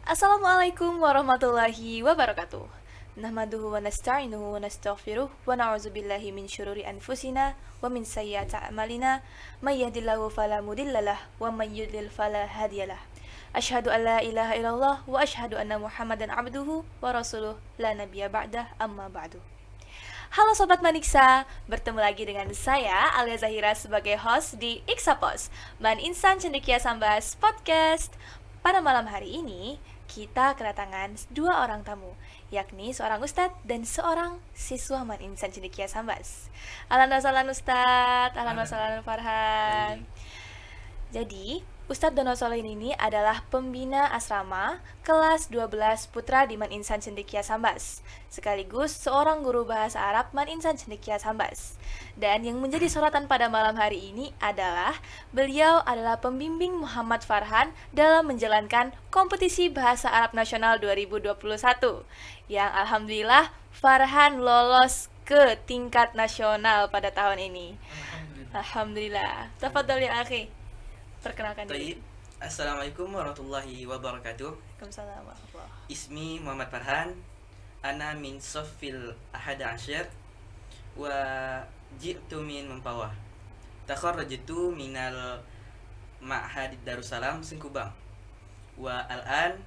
Assalamualaikum warahmatullahi wabarakatuh. Nahmaduhu wa nasta'inuhu wa nastaghfiruh wa na'udzu billahi min syururi anfusina wa min sayyiati a'malina may yahdihillahu fala mudhillalah wa may yudlil fala hadiyalah. Asyhadu an la ilaha illallah wa asyhadu anna Muhammadan abduhu wa rasuluh la nabiyya ba'dah amma ba'du. Halo Sobat Maniksa, bertemu lagi dengan saya Alia Zahira sebagai host di Iksapos, Man Insan Cendekia Sambas Podcast. Pada malam hari ini, kita kedatangan dua orang tamu, yakni seorang ustadz dan seorang siswa Man Insan Cendekia Sambas. Ahlan wa sahlan Ustadz, ahlan wa sahlan Farhan. Jadi, Ustadz Dono Solihin ini adalah pembina asrama kelas 12 Putra di Man Insan Cendekia Sambas, sekaligus seorang guru bahasa Arab Man Insan Cendekia Sambas. Dan yang menjadi sorotan pada malam hari ini adalah beliau adalah pembimbing Muhammad Farhan dalam menjalankan kompetisi bahasa Arab nasional 2021 yang alhamdulillah Farhan lolos ke tingkat nasional pada tahun ini. Alhamdulillah. Tafadhol ya akhi. Perkenalkan diri. Taib. Assalamualaikum warahmatullahi wabarakatuh. Waalaikumsalam warahmatullahi. Ismi Muhammad Farhan. Ana min Soffil Ahada Asyar. Wa ji'tu min Mempawah. Takharrajtu minal Ma'had Darussalam Singkubang. Wa al'an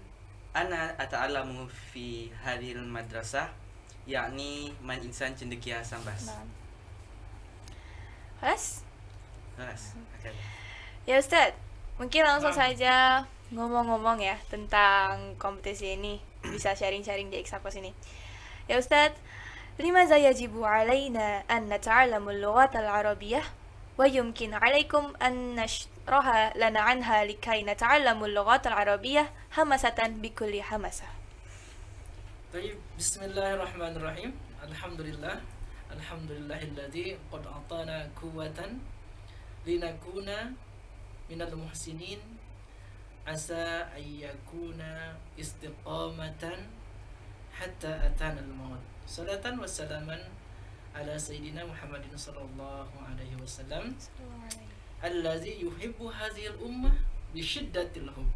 ana ata'alamu fi hadhil madrasah, yakni Man Insan Cendekia Sambas. Halas? Okay. Ya Ustadz, mungkin langsung saja ngomong-ngomong ya tentang kompetisi ini. Bisa sharing-sharing di Iksapos ini. Ya Ustadz, limadza yajibu alaina an nata'allamul lughatal arabiyyah wa yumkin alaikum an nashraha lana anha likai nata'allamul lughatal arabiyyah hamasatan bikulli hamasah. Baik, bismillahirrahmanirrahim. Alhamdulillahilladzi qad atana quwwatan linakuna minal muhsinin, asa ayyakuna istiqamatan hatta atana al-maut. Salatan wa salaman ala sayyidina Muhammadin sallallahu alaihi wasallam allazi yuhibbu hadhihi al-ummah bi shiddatil hubb,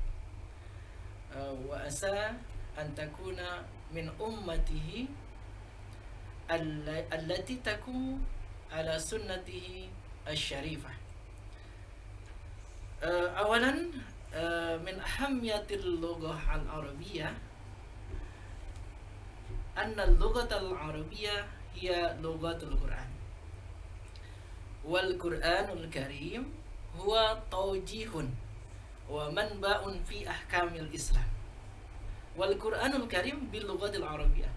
wa asa an takuna min ummatihi allati takum ala sunnatihi asy-syarifah. Awalan min ahammiyatil lughah al-arabiyyah anna al-lughah al-arabiyyah hiya lughatul Qur'an wal Qur'anul Karim huwa tawjihun wa manba'un fi ahkamil Islam wal Qur'anul Karim bil lughatil arabiyyah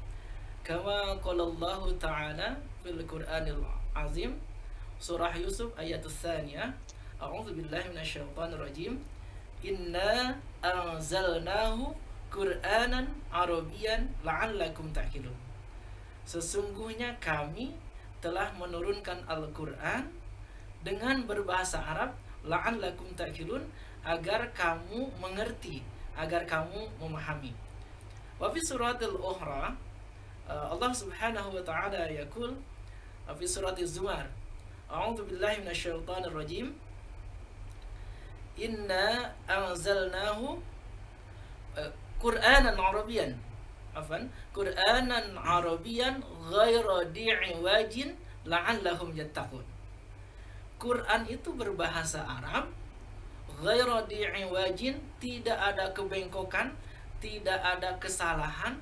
kama qala Allah ta'ala fil Qur'anil azim surah Yusuf ayat tsaniyah. A'udzu billahi minasyaitonir rajim. Inna anzalnahu Qur'anan Arabiyyan la'allakum ta'qilun. Sesungguhnya kami telah menurunkan Al-Qur'an dengan berbahasa Arab la'allakum ta'qilun, agar kamu mengerti, agar kamu memahami. Wa fi suratil ukhra Allah Subhanahu wa ta'ala yaqul fi suratil Zumar. A'udzu billahi minasyaitonir rajim. Inna anzalnahu Qur'anan Arabiyyan Qur'anan Arabiyyan ghaira di'wajin la'allahum yattaqun. Quran itu berbahasa Arab, ghaira di'wajin, tidak ada kebengkokan, tidak ada kesalahan,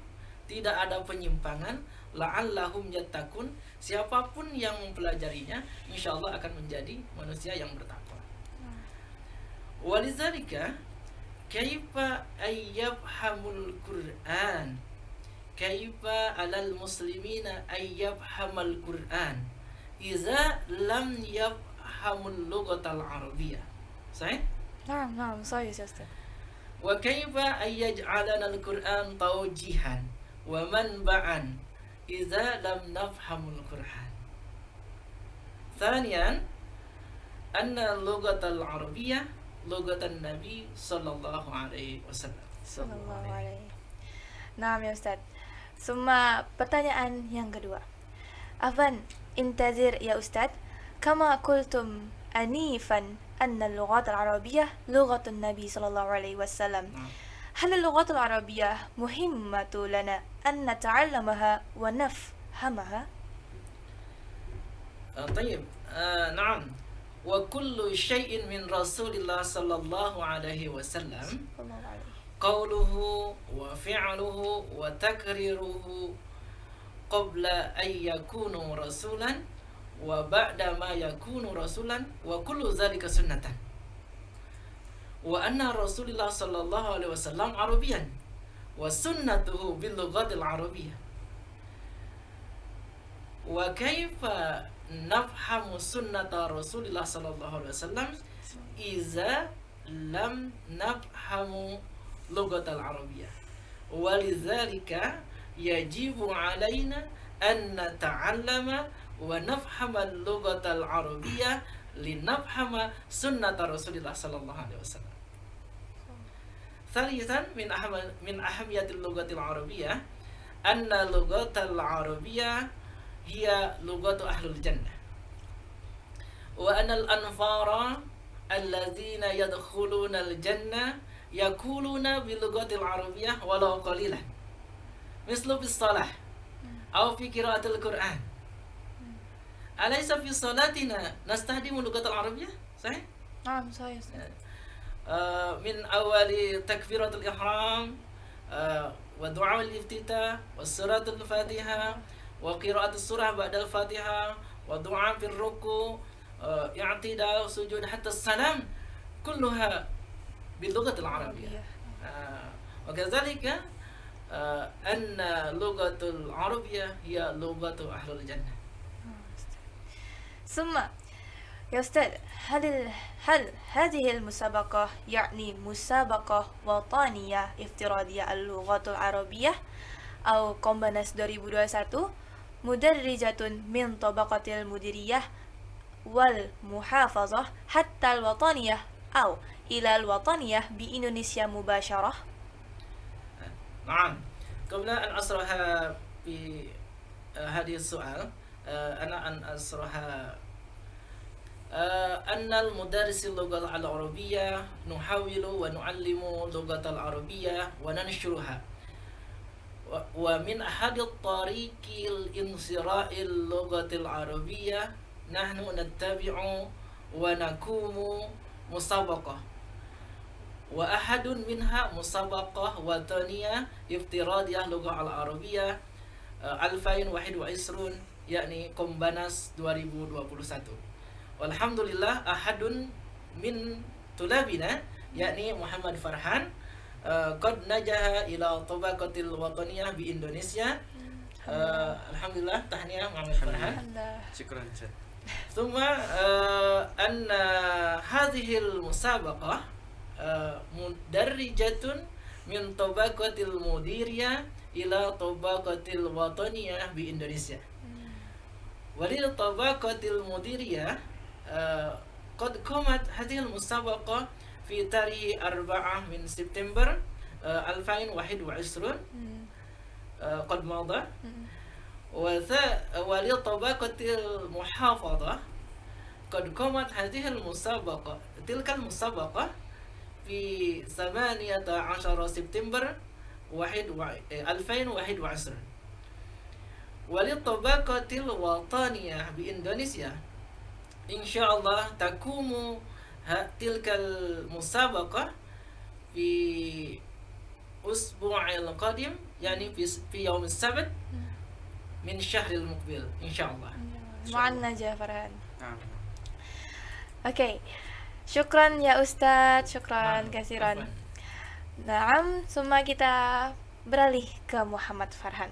tidak ada penyimpangan, la'allahum yattaqun. Siapapun yang mempelajarinya insyaallah akan menjadi manusia yang bertakwa. Walizalika kaifa ayyafhamul Qur'an, kaifa alal muslimina ayyafhamal Qur'an iza lam yafhamul lughatal arabiyyah. Sahih? Naam, sahih Ustadz. Wa kaifa ayyaj'alana al-Qur'an tawjihan wa manba'an iza lam nafhamul Qur'an. Thaniyan anna lughatal arabiyyah lugatan Nabi sallallahu alaihi wasallam. Sallallahu alaihi. Naam ya Ustaz. Suma pertanyaan yang kedua. Afan intazir ya Ustaz, kama qultum anifan anna al-lughat al-arabiyyah lughatun Nabi sallallahu alaihi wasallam. هل اللغة العربية مهمة لنا أن نتعلمها ونفهمها؟ طيب. نعم. وكل شيء من رسول الله صلى الله عليه وسلم الله عليه. قوله وفعله وتكريره قبل أن يكون رسولا وبعد ما يكون رسولا وكل ذلك سنة. وأن رسول الله صلى الله عليه وسلم عربيا وسنته باللغة العربية. وكيف نفهم سنة رسول الله صلى الله عليه وسلم إذا لم نفهم لغة العربية؟ ولذلك يجب علينا أن نتعلم ونفهم اللغة العربية لنفهم سنة رسول الله صلى الله عليه وسلم. ثالثا من أهمية اللغة العربية أن اللغة العربية هي لغة أهل الجنة، وأن الأنفار الذين يدخلون الجنة يقولون باللغة العربية ولو قليلا، مثل في الصلاة أو في قراءة القرآن. أليس في صلاتنا نستخدم اللغة العربية؟ صحيح؟ نعم صحيح. من أول تكبيرة الإحرام ودعاء الافتتاح وسورة الفاتحة وقراءة السورة بعد الفاتحة ودعاء في الركوع اعتداء سجود حتى السلام كلها باللغة العربية. وكذلك أن اللغة العربية هي لغة أهل الجنة. ثم يا أستاذ، هل هذه المسابقة يعني مسابقة وطنية افتراضية اللغة العربية أو Kombanas 2021 مدرجة من طبقة المديرية والمحافظة حتى الوطنية أو إلى الوطنية بإندونيسيا مباشرة؟ نعم. قبل أن أشرح في هذه السؤال أنا أن أشرح أن المدرس اللغة العربية نحاول ونعلم اللغة العربية وننشرها، ومن أحد الطريق الانشراء اللغة العربية نحن نتبع ونقوم مسابقة، وأحد منها مسابقة وطنية افتراضية اللغة العربية 2021 يعني Kombanas 2021. Walhamdulillah ahadun min tulabina yakni Muhammad Farhan qad najaha ila tabaqatil wataniyah bi Indonesia. Alhamdulillah, tahniah Muhammad Farhan. Syukran Ustaz. ثم أن هذه المسابقة مدرجة من طبقة المديرية إلى طبقة الوطنية بإندونيسيا. وللطبقة المديرية قد قامت هذه المسابقة في تاريخ 4 من سبتمبر 2021 قد مضى. وللطبقة المحافظة قد قامت هذه المسابقة تلك المسابقة في 18 سبتمبر 2021. وللطبقة الوطنية بإندونيسيا إن شاء الله تقوم تلك المسابقة في أسبوع القادم يعني في يوم السبت من الشهر المقبل إن شاء الله. مع النجاح فرحان. نعم. Oke, syukran ya Ustadz, syukran kasiran. Naam, semua kita beralih ke Muhammad Farhan.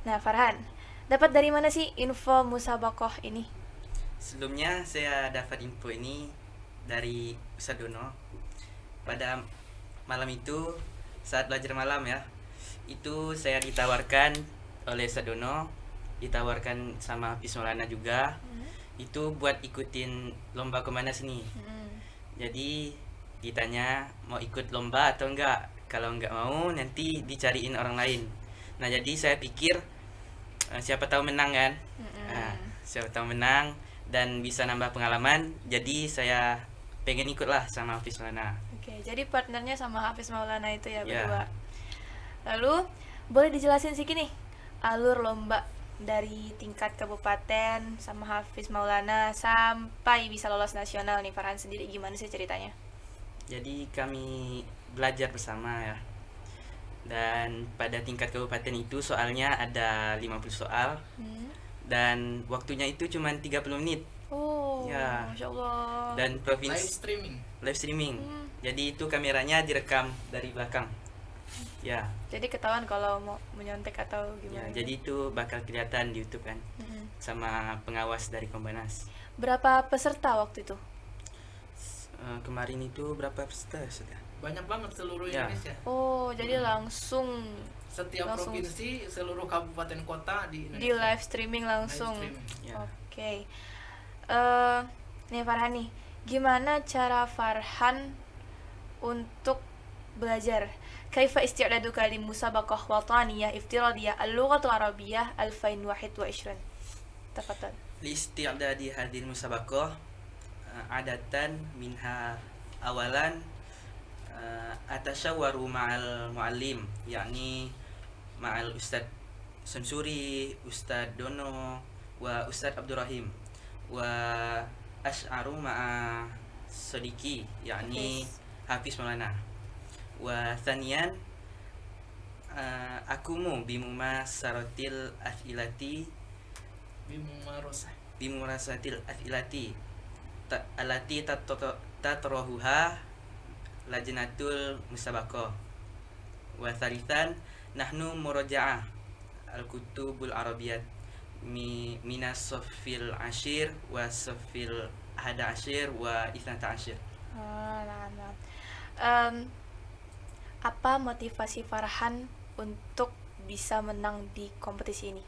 Nah Farhan, dapat dari mana sih info musabakoh ini? Sebelumnya saya dapat info ini dari Ustaz Dono. Pada malam itu saat belajar malam ya, itu saya ditawarkan oleh Ustaz Dono, ditawarkan sama Hafiz Maulana juga, itu buat ikutin lomba Kombanas nih. Jadi ditanya mau ikut lomba atau enggak. Kalau enggak mau nanti dicariin orang lain. Nah jadi saya pikir siapa tahu menang kan. Siapa tahu menang dan bisa nambah pengalaman. Jadi saya pengen ikut lah sama Hafiz Maulana. Oke. jadi partnernya sama Hafiz Maulana itu ya Ya. berdua. Lalu boleh dijelasin sedikit nih alur lomba dari tingkat kabupaten sama Hafiz Maulana sampai bisa lolos nasional nih, Farhan sendiri gimana sih ceritanya? Jadi kami belajar bersama ya. Dan pada tingkat kabupaten itu soalnya ada 50 soal dan waktunya itu cuma 30 menit. Oh, Ya. Masya Allah. Dan Live provinsi streaming. live streaming. Jadi itu kameranya direkam dari belakang. Ya. Jadi ketahuan kalau mau menyontek atau Ya, gimana? jadi itu bakal kelihatan di YouTube kan. Mm-mm. Sama pengawas dari Kombanas. Berapa peserta waktu itu? Kemarin itu berapa peserta sudah? Banyak banget seluruh Ya. Indonesia. Oh, jadi langsung Setiap Langsung. provinsi, seluruh kabupaten kota di di Indonesia. live streaming langsung. Live streaming. Ya. Oke. Nih Farhan nih, gimana cara Farhan untuk belajar? Kaifa isti'daduka li musabaqah wataniyah iftiradiyah al-lughatul arabiyyah 2021? Tafadhal. Listi'dadi hadil musabaqah adatan minha awalan atashawwaru ma'al muallim, yakni ma'al Ustad Samsuri, Ustad Dono, wa Ustad Abdurrahim, wa ash'aru ma'a sodiki, yakni Hafiz Maulana, wa thaniyan akumu bimumarasatil as'ilati Bimumarosah. bimumarasatil as'ilati alati tatrahuha lajnatul musabaqah, wa thalithan nahnu muraja'ah al-kutubul arabiyyat minas sofil ashir wa sofil ahada ashir wa isnata ashir. Nah. Apa motivasi Farhan untuk bisa menang di kompetisi ini?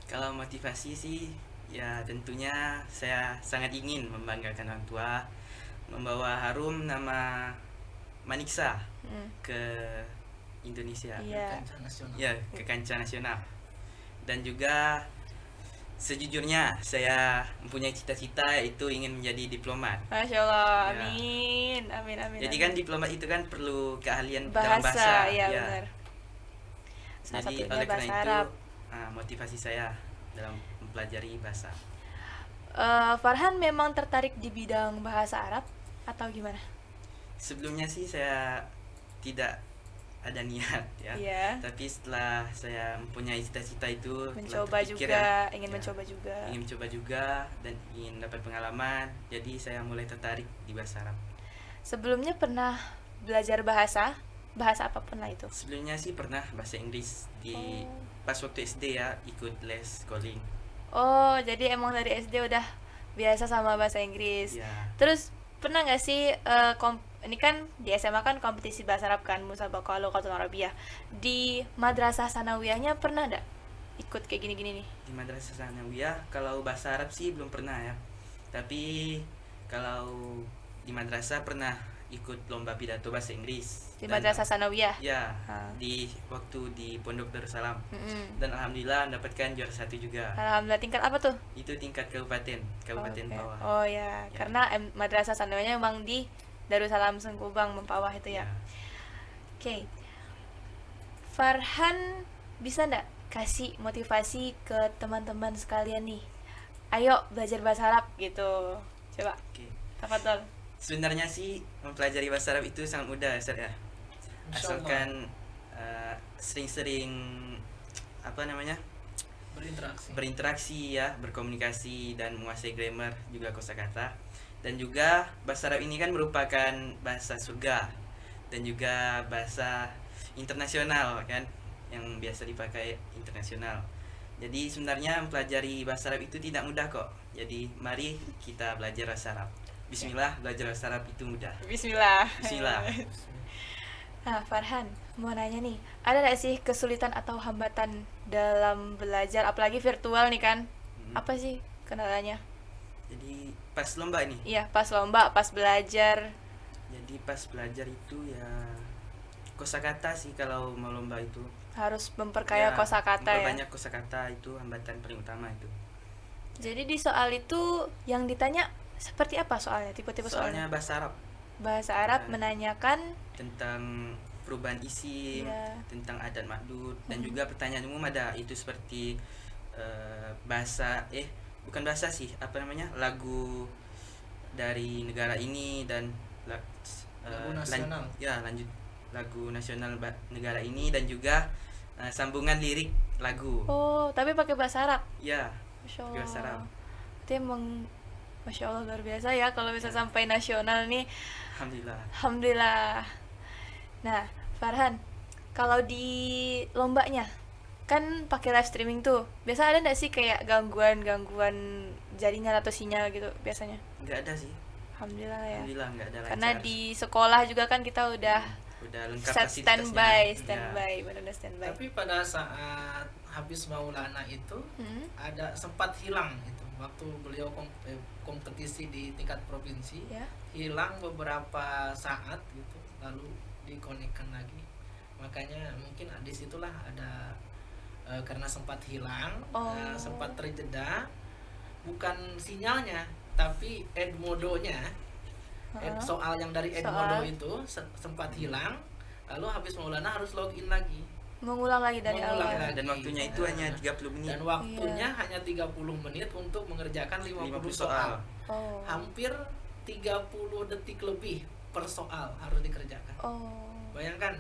Kalau motivasi sih ya tentunya saya sangat ingin membanggakan orang tua, membawa harum nama Maniksa ke Indonesia. Iya. Kancah nasional. Ya, ke kancah nasional. Dan juga sejujurnya saya mempunyai cita-cita yaitu ingin menjadi diplomat. Masya Allah, Ya. amin. Jadi amin. kan diplomat itu kan perlu keahlian dalam bahasa, bahasa. ya benar. Salah Jadi satunya oleh karena bahasa itu Arab. motivasi saya dalam mempelajari bahasa. Farhan memang tertarik di bidang bahasa Arab atau gimana? Sebelumnya sih saya tidak ada niat ya. Iya. Tapi setelah saya mempunyai cita-cita itu, telah Mencoba terpikir juga, ingin ya, mencoba juga. ingin mencoba juga dan ingin dapat pengalaman, jadi saya mulai tertarik di bahasa Arab. Sebelumnya pernah belajar bahasa apapun lah itu. Sebelumnya sih pernah bahasa Inggris di Oh. pas waktu SD ya, ikut les calling. Oh, jadi emang dari SD udah biasa sama bahasa Inggris. Ya. Terus pernah nggak sih ini kan di SMA kan kompetisi bahasa Arab kan, musabaqah lughatul arabiyyah. Di madrasah sanawiyahnya pernah nggak ikut kayak gini-gini nih? Di madrasah sanawiyah kalau bahasa Arab sih belum pernah ya. Tapi kalau di madrasah pernah ikut lomba pidato bahasa Inggris. Di Dan- madrasah sanawiyah. Ya, Ah. di waktu di Pondok Darussalam. Mm-mm. Dan alhamdulillah mendapatkan juara 1 juga. Alhamdulillah, tingkat apa tuh? Itu tingkat kabupaten Oke. bawah. Oh ya, Ya. karena madrasah sanawiyahnya memang di Darussalam Sengkubang Mempawah itu ya. Ya. Oke. Farhan bisa nggak kasih motivasi ke teman-teman sekalian nih? Ayo belajar bahasa Arab gitu. Coba, Oke. tafadhol. Sebenarnya sih mempelajari bahasa Arab itu sangat mudah ya, Ustaz ya. Insyaallah. Asalkan sering-sering berinteraksi ya, berkomunikasi dan menguasai grammar juga kosakata. Dan juga bahasa Arab ini kan merupakan bahasa surga dan juga bahasa internasional kan, yang biasa dipakai internasional. Jadi sebenarnya mempelajari bahasa Arab itu tidak mudah kok. Jadi mari kita belajar bahasa Arab. Bismillah, belajar bahasa Arab itu mudah. Bismillah. Bismillah. Nah, Farhan, mau nanya nih, ada nggak sih kesulitan atau hambatan dalam belajar, apalagi virtual nih kan? Apa sih kendalanya? Jadi pas lomba ini. Iya, pas lomba, pas belajar. Jadi pas belajar itu ya kosakata sih kalau mau lomba itu. Harus memperkaya kosakata ya. Memperbanyak kosakata itu hambatan paling utama itu. Jadi di soal itu yang ditanya seperti apa soalnya? Tipe-tipe Soalnya soalnya? bahasa Arab. Bahasa Arab Ya. menanyakan Tentang perubahan isim, ya. tentang adat makdud, dan juga pertanyaan umum ada itu seperti bahasa bukan bahasa sih, apa namanya, lagu dari negara ini dan Lagu nasional. lanjut lagu nasional negara ini, dan juga sambungan lirik lagu. Oh, tapi pakai bahasa Arab. Ya, Masya pakai bahasa Arab. Allah. Itu emang Masya Allah luar biasa ya kalau bisa Ya. sampai nasional nih. Alhamdulillah. Alhamdulillah. Nah, Farhan, kalau di lombanya kan pakai live streaming tuh. Biasa ada nggak sih kayak gangguan jaringan atau sinyal gitu biasanya? Nggak ada sih. Alhamdulillah ya. Alhamdulillah nggak ada lancar. Karena di sekolah juga kan kita udah lengkap set fasilitasnya. standby, benar-benar standby. Tapi pada saat Hafiz Maulana itu Hmm? ada sempat hilang itu waktu beliau kompetisi di tingkat provinsi, Ya. hilang beberapa saat gitu, lalu dikonekkan lagi. Makanya mungkin disitulah ada karena sempat hilang, Oh. sempat terjeda, bukan sinyalnya tapi Edmodo-nya. Heeh. Soal yang dari Edmodo itu sempat hilang, lalu Hafiz Maulana harus login lagi. Mengulang lagi dari Mengulang awal. lagi. Dan waktunya itu hanya 30 menit. Dan waktunya hanya 30 menit untuk mengerjakan 50 soal. Oh. Hampir 30 detik lebih per soal harus dikerjakan. Oh. Bayangkan,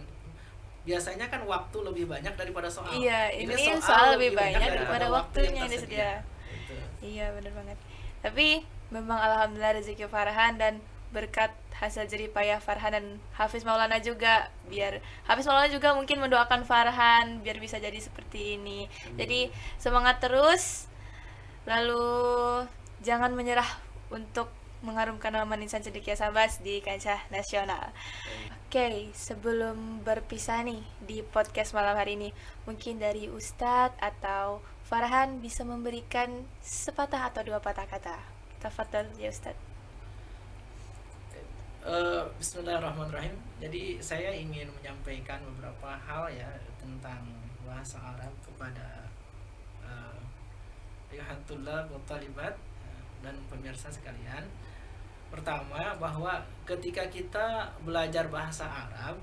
biasanya kan waktu lebih banyak daripada soal. Iya, ini soal lebih banyak daripada waktunya yang tersedia. disediakan. Gitu. Iya, benar banget. Tapi memang alhamdulillah rezeki Farhan dan berkat hasil jerih payah Farhan dan Hafiz Maulana juga, biar Hafiz Maulana juga mungkin mendoakan Farhan biar bisa jadi seperti ini. Jadi semangat terus, lalu jangan menyerah untuk mengharumkan nama Insan Cendekia Sabas di kancah nasional. Oke, sebelum berpisah nih di podcast malam hari ini, mungkin dari Ustadz atau Farhan bisa memberikan sepatah atau dua patah kata. Tafadhal ya Ustadz. Bismillahirrahmanirrahim. Jadi saya ingin menyampaikan beberapa hal ya tentang bahasa Arab kepada ayuhat tullab wa talibat dan pemirsa sekalian. Pertama, bahwa ketika kita belajar bahasa Arab,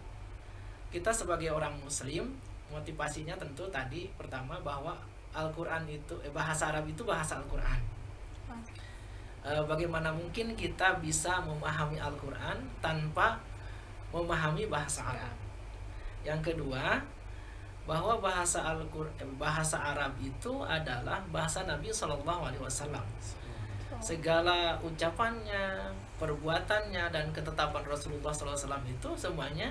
kita sebagai orang muslim, motivasinya tentu tadi pertama bahwa Al-Qur'an itu bahasa Arab itu bahasa Al-Qur'an. Bagaimana mungkin kita bisa memahami Al-Qur'an tanpa memahami bahasa Arab? Yang kedua, bahwa bahasa Arab itu adalah bahasa Nabi SAW. Segala ucapannya, perbuatannya, dan ketetapan Rasulullah SAW itu semuanya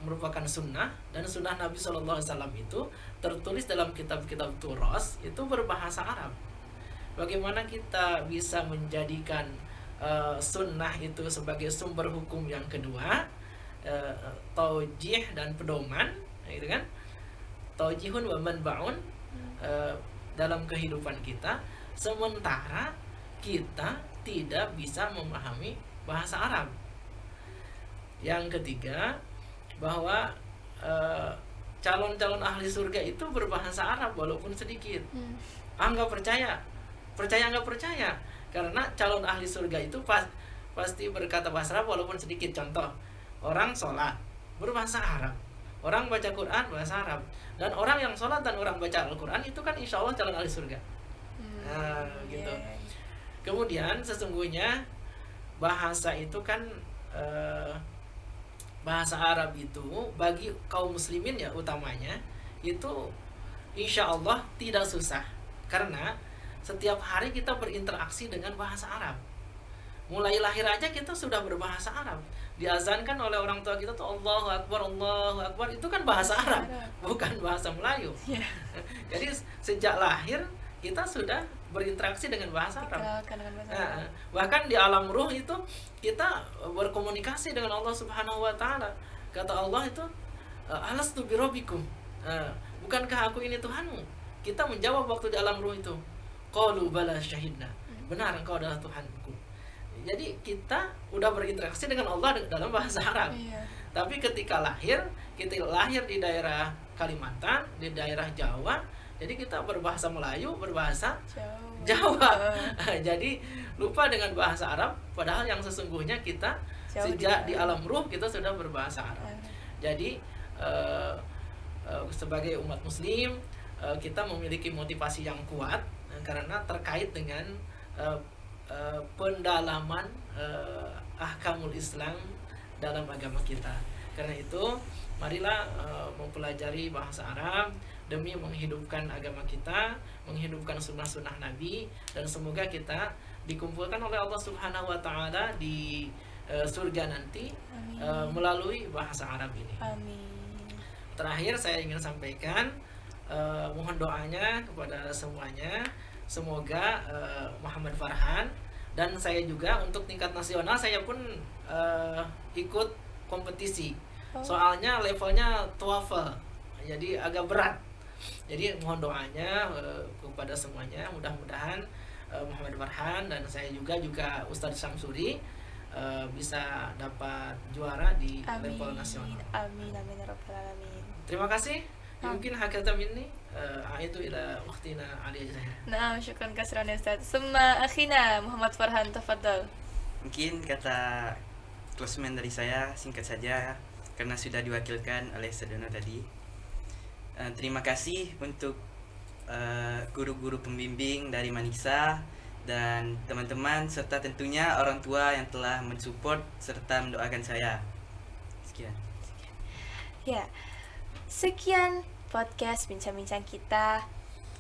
merupakan sunnah, dan sunnah Nabi SAW itu tertulis dalam kitab-kitab Turas itu berbahasa Arab. Bagaimana kita bisa menjadikan sunnah itu sebagai sumber hukum yang kedua, taujih dan pedoman, gitu kan? Taujihun wa manba'un dalam kehidupan kita, sementara kita tidak bisa memahami bahasa Arab. Yang ketiga, bahwa calon-calon ahli surga itu berbahasa Arab walaupun sedikit. Nggak percaya nggak percaya, karena calon ahli surga itu pasti berkata bahasa Arab walaupun sedikit. Contoh, orang sholat berbahasa Arab, orang baca Quran bahasa Arab, dan orang yang sholat dan orang baca Al-Quran itu kan insya Allah calon ahli surga. Gitu. Kemudian sesungguhnya bahasa itu kan bahasa Arab itu bagi kaum muslimin ya utamanya itu insya Allah tidak susah, karena setiap hari kita berinteraksi dengan bahasa Arab. Mulai lahir aja kita sudah berbahasa Arab. Diazankan oleh orang tua kita tuh Allahu Akbar, itu kan bahasa Arab, bukan bahasa Melayu. Jadi sejak lahir kita sudah berinteraksi dengan bahasa Arab. Bahkan di alam ruh itu kita berkomunikasi dengan Allah Subhanahu wa taala. Kata Allah itu, alastu birabbikum, bukankah aku ini Tuhanmu? Kita menjawab waktu di alam ruh itu, qalu bala syahidna, benar engkau adalah Tuhanku. Jadi kita udah berinteraksi dengan Allah dalam bahasa Arab. Tapi ketika kita lahir di daerah Kalimantan, di daerah Jawa, jadi kita berbahasa Melayu, berbahasa Jawa. Jadi lupa dengan bahasa Arab, padahal yang sesungguhnya kita Sejak di alam ruh kita sudah berbahasa Arab. Jadi sebagai umat muslim kita memiliki motivasi yang kuat karena terkait dengan pendalaman ahkamul Islam dalam agama kita. Karena itu marilah mempelajari bahasa Arab demi menghidupkan agama kita, menghidupkan sunnah-sunnah Nabi, dan semoga kita dikumpulkan oleh Allah Subhanahu wa taala di surga nanti melalui bahasa Arab ini. Amin. Terakhir saya ingin sampaikan mohon doanya kepada semuanya, semoga Muhammad Farhan dan saya juga untuk tingkat nasional saya pun ikut kompetisi. Soalnya levelnya TOEFL, jadi agak berat. Jadi mohon doanya kepada semuanya, mudah-mudahan Muhammad Farhan dan saya juga Ustadz Syamsuri bisa dapat juara di level nasional. Amin amin ya rabbal alamin. Terima kasih. Mungkin hakata minni itu ila waktina Ali aja. Nah, syukran kasiran ya Ustaz. Summa akhina Muhammad Farhan, tafadhal. Mungkin kata closement dari saya singkat saja karena sudah diwakilkan oleh Sadono tadi. Terima kasih untuk guru-guru pembimbing dari Manisa dan teman-teman serta tentunya orang tua yang telah mensupport serta mendoakan saya. Sekian. Ya, sekian podcast bincang-bincang kita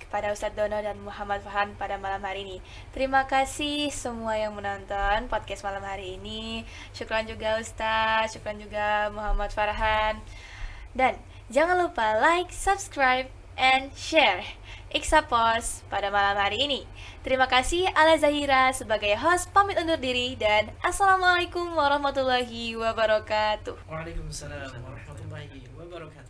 kepada Ustadz Dono dan Muhammad Farhan pada malam hari ini. Terima kasih semua yang menonton podcast malam hari ini. Syukran juga Ustadz, syukran juga Muhammad Farhan. Dan jangan lupa like, subscribe, and share Iksapos pada malam hari ini. Terima kasih Ala Zahira sebagai host pamit undur diri dan Assalamualaikum warahmatullahi wabarakatuh. Waalaikumsalam warahmatullahi wabarakatuh.